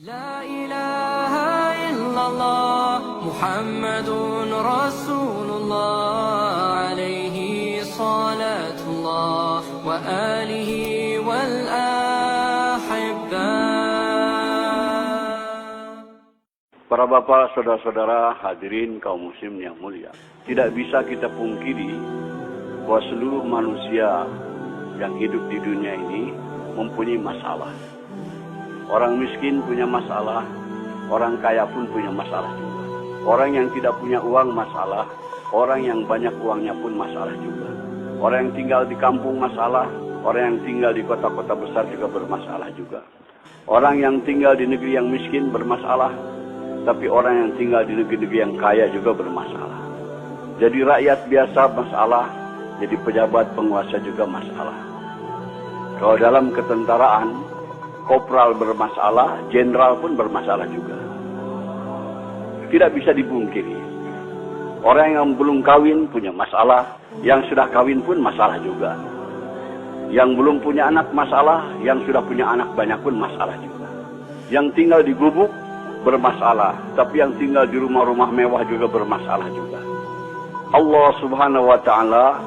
La ilaha illallah Muhammadun Rasulullah alaihi salatullah wa alihi wal ahibbah. Para bapak, saudara-saudara, hadirin kaum muslim yang mulia, tidak bisa kita pungkiri bahwa seluruh manusia yang hidup di dunia ini mempunyai masalah. Orang miskin punya masalah, orang kaya pun punya masalah juga. Orang yang tidak punya uang masalah, orang yang banyak uangnya pun masalah juga. Orang yang tinggal di kampung masalah, orang yang tinggal di kota-kota besar juga bermasalah juga. Orang yang tinggal di negeri yang miskin bermasalah, tapi orang yang tinggal di negeri-negeri yang kaya juga bermasalah. Jadi rakyat biasa masalah, jadi pejabat penguasa juga masalah. Kalau dalam ketentaraan, kopral bermasalah, jenderal pun bermasalah juga. Tidak bisa dipungkiri. Orang yang belum kawin punya masalah, yang sudah kawin pun masalah juga. Yang belum punya anak masalah, yang sudah punya anak banyak pun masalah juga. Yang tinggal di gubuk bermasalah, tapi yang tinggal di rumah-rumah mewah juga bermasalah juga. Allah Subhanahu wa taala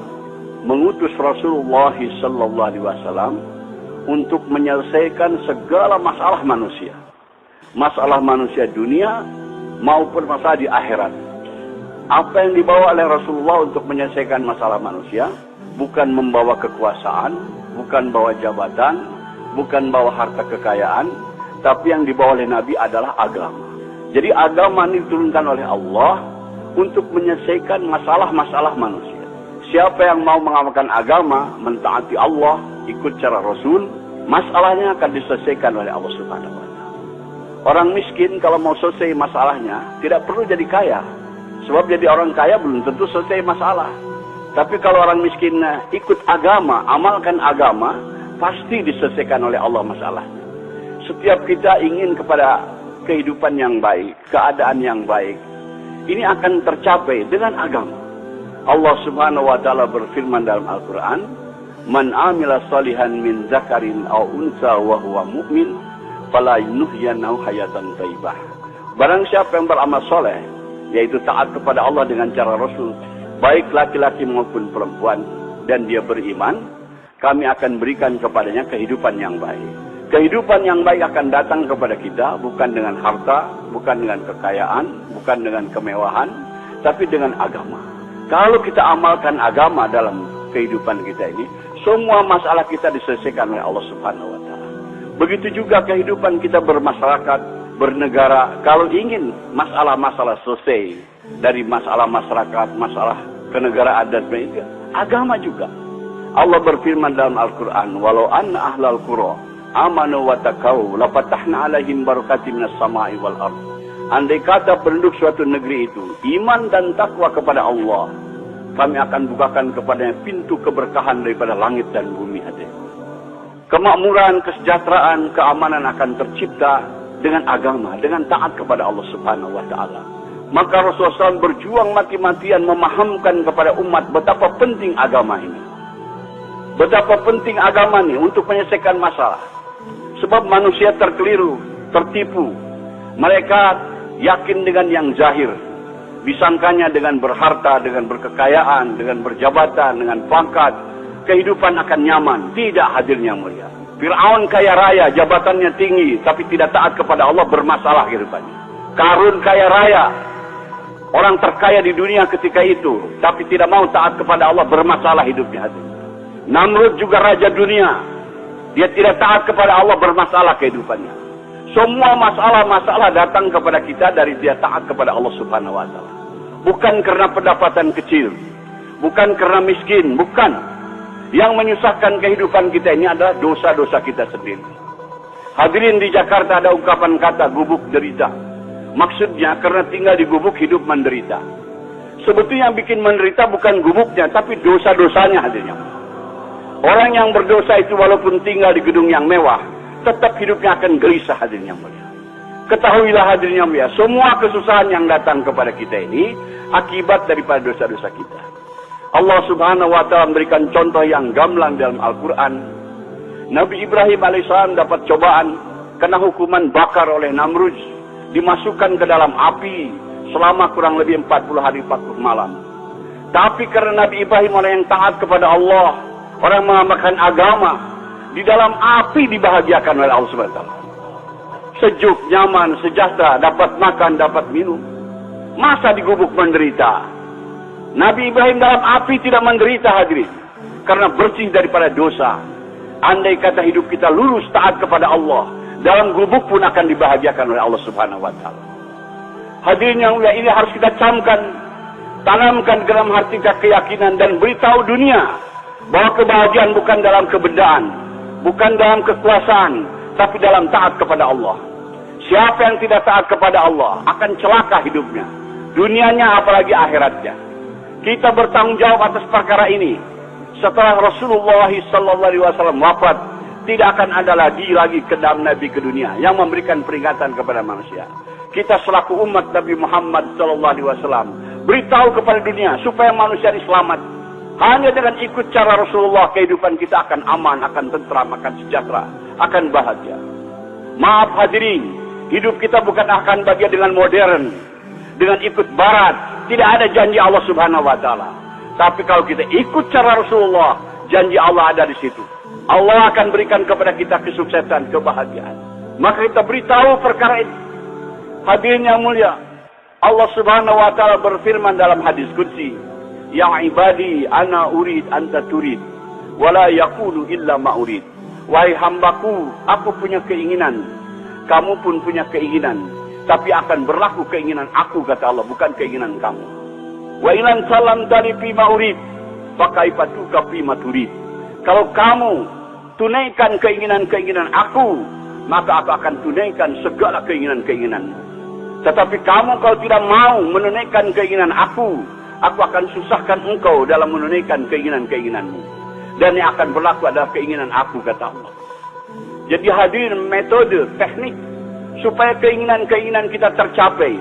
mengutus Rasulullah sallallahu alaihi wasallam untuk menyelesaikan segala masalah manusia. Masalah manusia dunia maupun masalah di akhirat. Apa yang dibawa oleh Rasulullah untuk menyelesaikan masalah manusia? Bukan membawa kekuasaan, bukan bawa jabatan, bukan bawa harta kekayaan, tapi yang dibawa oleh Nabi adalah agama. Jadi agama ini diturunkan oleh Allah untuk menyelesaikan masalah-masalah manusia. Siapa yang mau mengamalkan agama, mentaati Allah, ikut cara Rasul, masalahnya akan diselesaikan oleh Allah Subhanahu wa taala. Orang miskin kalau mau selesai masalahnya, tidak perlu jadi kaya. Sebab jadi orang kaya belum tentu selesai masalah. Tapi kalau orang miskin ikut agama, amalkan agama, pasti diselesaikan oleh Allah masalahnya. Setiap kita ingin kepada kehidupan yang baik, keadaan yang baik, ini akan tercapai dengan agama. Allah Subhanahu wa taala berfirman dalam Al-Qur'an, "Man 'amila shalihan min dzakarin aw unsa wa huwa mu'min, fala yuhyiyannahu hayatan thayyibah." Barang siapa yang beramal soleh, yaitu taat kepada Allah dengan cara Rasul, baik laki-laki maupun perempuan, dan dia beriman, kami akan berikan kepadanya kehidupan yang baik. Kehidupan yang baik akan datang kepada kita bukan dengan harta, bukan dengan kekayaan, bukan dengan kemewahan, tapi dengan agama. Kalau kita amalkan agama dalam kehidupan kita ini, semua masalah kita diselesaikan oleh Allah Subhanahu wa taala. Begitu juga kehidupan kita bermasyarakat, bernegara. Kalau ingin masalah-masalah selesai dari masalah masyarakat, masalah kenegaraan dan sebagainya, agama juga. Allah berfirman dalam Al-Qur'an, "Walau anna ahlal qura amanu wa taqaw la fatahna 'alaihim barakatim minas sama'i wal ardh." Andai kata penduduk suatu negeri itu iman dan takwa kepada Allah, kami akan bukakan kepadanya pintu keberkahan daripada langit dan bumi. Kemakmuran, kesejahteraan, keamanan akan tercipta dengan agama, dengan taat kepada Allah Subhanahu wa taala. Maka Rasulullah SAW berjuang mati-matian memahamkan kepada umat betapa penting agama ini. Betapa penting agama ini untuk menyelesaikan masalah. Sebab manusia terkeliru, tertipu. Mereka yakin dengan yang zahir, disangkanya dengan berharta, dengan berkekayaan, dengan berjabatan, dengan pangkat, kehidupan akan nyaman. Tidak, hadirnya mulia. Fir'aun kaya raya, jabatannya tinggi, tapi tidak taat kepada Allah, bermasalah kehidupannya. Qarun kaya raya, orang terkaya di dunia ketika itu, tapi tidak mau taat kepada Allah, bermasalah hidupnya. Namrud juga raja dunia, dia tidak taat kepada Allah, bermasalah kehidupannya. Semua masalah-masalah datang kepada kita dari dia taat kepada Allah Subhanahu wa taala. Bukan karena pendapatan kecil, bukan karena miskin, bukan. Yang menyusahkan kehidupan kita ini adalah dosa-dosa kita sendiri. Hadirin, di Jakarta ada ungkapan kata gubuk derita. Maksudnya karena tinggal di gubuk hidup menderita. Sebetulnya yang bikin menderita bukan gubuknya, tapi dosa-dosanya hadirnya. Orang yang berdosa itu walaupun tinggal di gedung yang mewah, tetap hidupnya akan gelisah, hadirnya mulia. Ketahuilah hadirnya mulia, semua kesusahan yang datang kepada kita ini akibat daripada dosa-dosa kita. Allah Subhanahu wa taala memberikan contoh yang gamblang dalam Al-Qur'an. Nabi Ibrahim alaihissalam dapat cobaan kena hukuman bakar oleh Namrud, dimasukkan ke dalam api selama kurang lebih 40 hari 40 malam. Tapi karena Nabi Ibrahim orang yang taat kepada Allah, orang yang mengamalkan agama, di dalam api dibahagiakan oleh Allah SWT. Sejuk, nyaman, sejahtera, dapat makan, dapat minum. Masa di gubuk menderita? Nabi Ibrahim dalam api tidak menderita, hadirin, karena bersih daripada dosa. Andai kata hidup kita lurus taat kepada Allah, dalam gubuk pun akan dibahagiakan oleh Allah Subhanahu wa taala. Hadirin yang mulia, ini harus kita camkan, tanamkan dalam hati kita keyakinan dan beritahu dunia bahwa kebahagiaan bukan dalam kebendaan, bukan dalam kekuasaan, tapi dalam taat kepada Allah. Siapa yang tidak taat kepada Allah akan celaka hidupnya, dunianya apalagi akhiratnya. Kita bertanggung jawab atas perkara ini. Setelah Rasulullah SAW wafat, tidak akan ada lagi kedam Nabi ke dunia yang memberikan peringatan kepada manusia. Kita selaku umat Nabi Muhammad SAW beritahu kepada dunia supaya manusia ini selamat. Hanya dengan ikut cara Rasulullah, kehidupan kita akan aman, akan tentram, akan sejahtera, akan bahagia. Maaf hadirin, hidup kita bukan akan bahagia dengan modern, dengan ikut barat. Tidak ada janji Allah Subhanahu wa taala. Tapi kalau kita ikut cara Rasulullah, janji Allah ada di situ. Allah akan berikan kepada kita kesuksesan, kebahagiaan. Maka kita beritahu perkara ini. Hadirin yang mulia, Allah Subhanahu wa taala berfirman dalam hadis qudsi, "Ya ibadi, ana urid anta turid, wala yaqulu illa ma urid." Wahai hambaku, aku punya keinginan, kamu pun punya keinginan, tapi akan berlaku keinginan aku, kata Allah, bukan keinginan kamu. Wa ilan salam dari fima urid, fakaifatuka fima turid. Kalau kamu tunaikan keinginan-keinginan aku, maka aku akan tunaikan segala keinginan-keinginanmu. Tetapi kamu kalau tidak mau menunaikan keinginan aku akan susahkan engkau dalam menunaikan keinginan-keinginanmu. Dan yang akan berlaku adalah keinginan aku, kata Allah. Jadi hadirin, metode, teknik supaya keinginan-keinginan kita tercapai.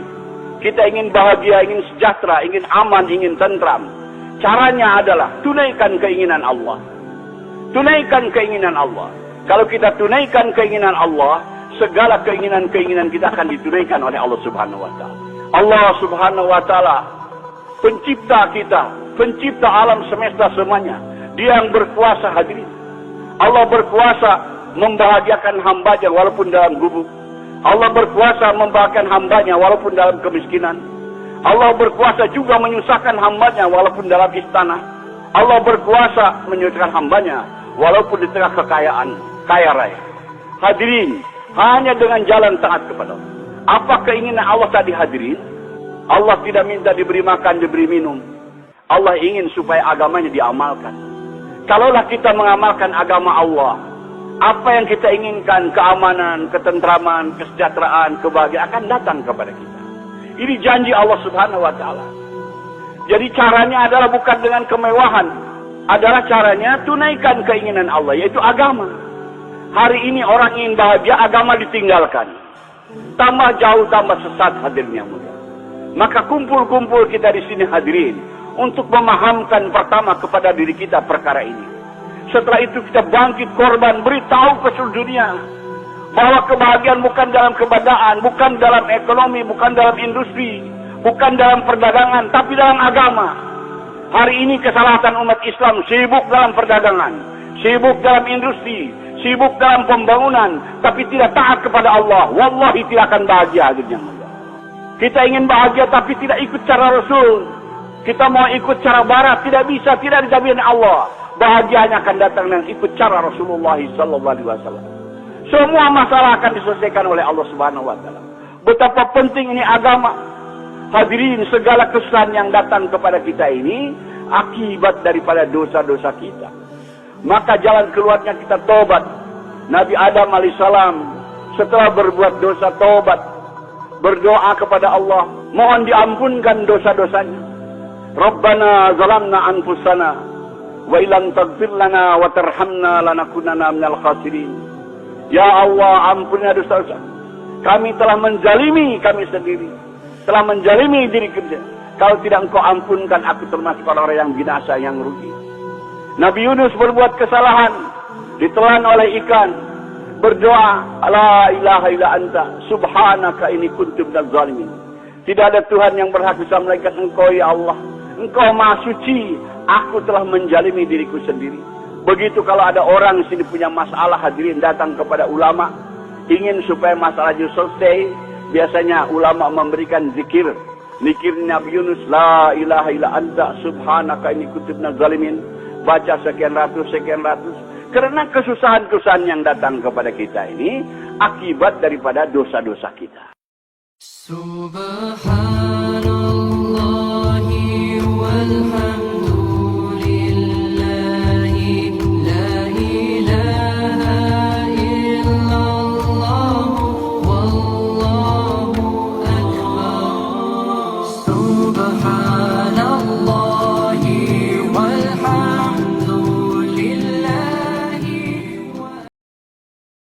Kita ingin bahagia, ingin sejahtera, ingin aman, ingin tentram. Caranya adalah tunaikan keinginan Allah. Tunaikan keinginan Allah. Kalau kita tunaikan keinginan Allah, segala keinginan-keinginan kita akan ditunaikan oleh Allah Subhanahu wa taala. Allah Subhanahu wa taala pencipta kita, pencipta alam semesta semuanya. Dia yang berkuasa, hadirin. Allah berkuasa membahagiakan hambanya walaupun dalam gubuk. Allah berkuasa membahagiakan hambanya walaupun dalam kemiskinan. Allah berkuasa juga menyusahkan hambanya walaupun dalam istana. Allah berkuasa menyusahkan hambanya walaupun di tengah kekayaan, kaya raya. Hadirin, hanya dengan jalan taat kepada Allah. Apa keinginan Allah tadi, hadirin? Allah tidak minta diberi makan, diberi minum. Allah ingin supaya agamanya diamalkan. Kalaulah kita mengamalkan agama Allah, apa yang kita inginkan, keamanan, ketentraman, kesejahteraan, kebahagiaan akan datang kepada kita. Ini janji Allah Subhanahu wa taala. Jadi caranya adalah bukan dengan kemewahan, adalah caranya tunaikan keinginan Allah, yaitu agama. Hari ini orang ingin bahagia, agama ditinggalkan. Tambah jauh, tambah sesat, hadirin yang mulia. Maka kumpul-kumpul kita di sini, hadirin, untuk memahamkan pertama kepada diri kita perkara ini. Setelah itu kita bangkit korban, beritahu ke seluruh dunia bahwa kebahagiaan bukan dalam kebendaan, bukan dalam ekonomi, bukan dalam industri, bukan dalam perdagangan, tapi dalam agama. Hari ini kesalahan umat Islam sibuk dalam perdagangan, sibuk dalam industri, sibuk dalam pembangunan, tapi tidak taat kepada Allah. Wallahi tidak akan bahagia. Kita ingin bahagia tapi tidak ikut cara Rasul. Kita mau ikut cara barat, tidak bisa, tidak dijamin Allah. Bahagianya akan datang dengan ikut cara Rasulullah SAW. Semua masalah akan diselesaikan oleh Allah Subhanahu wa taala. Betapa penting ini agama. Hadirin, segala kesusahan yang datang kepada kita ini akibat daripada dosa-dosa kita. Maka jalan keluarnya kita tobat. Nabi Adam alaihissalam setelah berbuat dosa tobat, berdoa kepada Allah, mohon diampunkan dosa-dosanya. Rabbana zalamna anfusana wa illam taghfir lana wa tarhamna lanakunanna minal khasirin. Ya Allah, ampunilah dosa-dosa. Kami telah menzalimi kami sendiri, telah menzalimi diri kita. Kalau tidak Engkau ampunkan, aku termasuk orang-orang yang binasa, yang rugi. Nabi Yunus berbuat kesalahan, ditelan oleh ikan. berdoa, la ilaha illa anta subhanaka inni kuntu minaz zalimin. Tidak ada Tuhan yang berhak bisa melainkan Engkau ya Allah. Engkau Maha Suci, aku telah menjalimi diriku sendiri. Begitu kalau ada orang di sini punya masalah, hadirin datang kepada ulama, ingin supaya masalah itu selesai, biasanya ulama memberikan zikir. Zikir Nabi Yunus, la ilaha illa anta subhanaka inni kuntu minaz zalimin. Baca sekian ratus. Karena kesusahan-kesusahan yang datang kepada kita ini akibat daripada dosa-dosa kita. Subhanallah walhamdulillah.